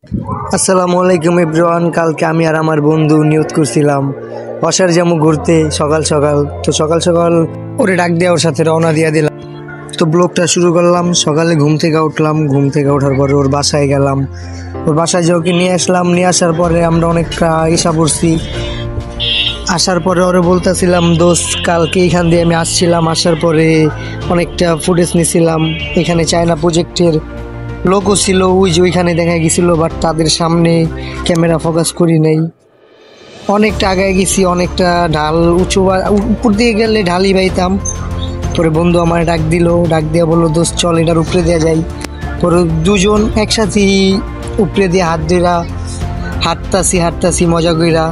আসসালামু আলাইকুম এভরিওয়ান। কালকে আমি আর আমার বন্ধু নিয়ত করছিলাম বসার যাবো ঘুরতে সকাল সকাল। তো সকাল সকাল ওরে ডাক দিয়ে ওর সাথে রওনা দিয়ে দিলাম। তো ব্লগটা শুরু করলাম। সকালে ঘুম থেকে উঠলাম, ঘুম থেকে ওঠার পরে ওর বাসায় গেলাম। ওর বাসায় যে ওকে নিয়ে আসলাম, নিয়ে আসার পরে আমরা অনেকটা ইসা পড়ছি। আসার পরে ওরে বলতেছিলাম, দোস্ত কালকে এখান দিয়ে আমি আসছিলাম, আসার পরে অনেকটা ফুটেজ নিছিলাম। এখানে চায়না প্রজেক্টের লোকও ছিল, ওই যে ওইখানে দেখা গেছিলো, বাট তাদের সামনে ক্যামেরা ফোকাস করি নাই। অনেকটা আগায় গেছি, অনেকটা ঢাল উঁচু, উপর দিয়ে গেলে ঢালই পাইতাম। পরে বন্ধু আমার ডাক দিল, ডাক দিয়ে বললো, দোস্ত চল এটার উপরে দেওয়া যায়। পরে দুজন একসাথে উপরে দিয়ে হাত ধরা হাঁটতাছি মজা কইরা।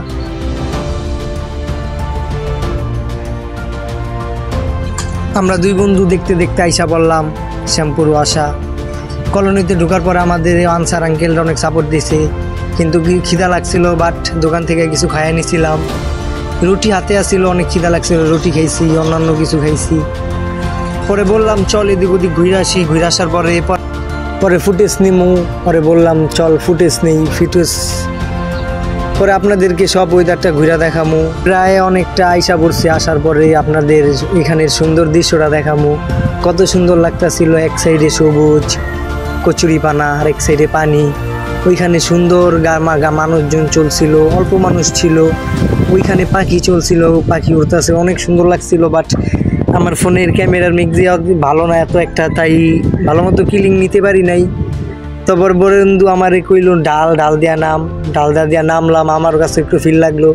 আমরা দুই বন্ধু দেখতে দেখতে আইসা পড়লাম শ্যামপুর আশা কলোনিতে। ঢোকার পর আমাদের আনসার আঙ্কেলরা অনেক সাপোর্ট দিয়েছে, কিন্তু খিদা লাগছিল, বাট দোকান থেকে কিছু খাইয়ে নিছিলাম। রুটি হাতে আসছিল, অনেক খিদা লাগছিল, রুটি খাইছি, অন্যান্য কিছু খাইছি। পরে বললাম চল এদিক ওদিক ঘুরে আসি। ঘুরে আসার পরে ফুটেজ নিমু। পরে বললাম চল ফুটেজ নেই, পরে আপনাদেরকে সব ওয়েদারটা ঘুরে দেখামু। প্রায় অনেকটা আইসা পড়ছে, আসার পরে আপনাদের এখানের সুন্দর দৃশ্যটা দেখামু। কত সুন্দর লাগতাছিল, এক সাইডে সবুজ কচুরি পানা আর এক সাইডে পানি। ওইখানে সুন্দর গামাগা মানুষজন চলছিল, অল্প মানুষ ছিল। ওইখানে পাখি চলছিল, পাখি উড়তেছে, অনেক সুন্দর লাগছিল। বাট আমার ফোনের ক্যামেরার মিক্সিয়া ভালো না এত একটা, তাই ভালো মতো কিলিং নিতে পারি নাই। তারপর বরেন্দু আমারে কইল ঢাল দিয়া নামলাম। আমার কাছে একটু ফিল লাগলো।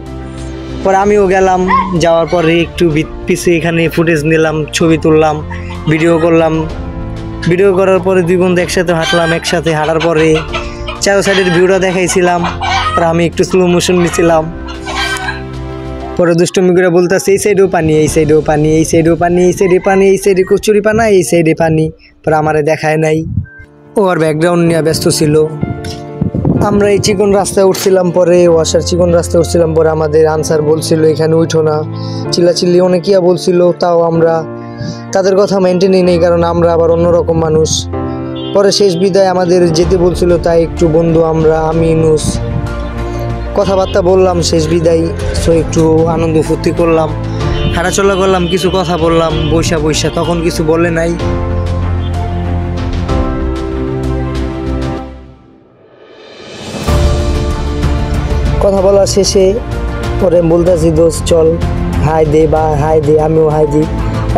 পরে আমিও গেলাম, যাওয়ার পরে একটু পিছে এখানে ফুটেজ নিলাম, ছবি তুললাম, ভিডিও করলাম। ভিডিও করার পরে দুই বন্ধু একসাথে হাঁটলাম। একসাথে হাঁটার পরে চারো সাইডের ভিউটা দেখাইছিলাম। পরে আমি একটু স্লো মোশন নিছিলাম। পরে দুষ্টমি করে বলতেছে এই সাইডেও পানি, এই সাইডেও পানি, এই সাইডেও পানি, এই সাইডে পানি, এই সাইডে কচুরি পানা, এই সাইডে পানি। পরে আমারে দেখায় নাই, ও আর ব্যাকগ্রাউন্ড নিয়ে ব্যস্ত ছিল। আমরা এই চিকন রাস্তায় উঠছিলাম, পরে ওয়াসার চিকন রাস্তায় উঠছিলাম। পরে আমাদের আনসার বলছিল এখানে উঠো না, চিল্লাচিল্লি অনেকিয়া বলছিল, তাও আমরা তাদের কথা মেনটেনই নেই, কারণ আমরা আবার অন্যরকম মানুষ। পরে শেষ বিদায় আমাদের যেতে বলছিল, তাই একটু বন্ধু আমি ইনুস কথাবার্তা বললাম শেষ বিদায়। সো একটু আনন্দ ফুর্তি করলাম, হাঁটাচলা করলাম, কিছু কথা বললাম বৈশা। তখন কিছু বলে নাই। কথা বলা শেষে পরে বলতেছি, দোস্ত চল হাই দে, আমিও হাই দিই।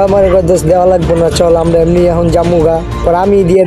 আমার দোস্ত দেওয়া লাগবো না, চল আমরা এমনি এখন জামুগা। পর আমি দিয়ে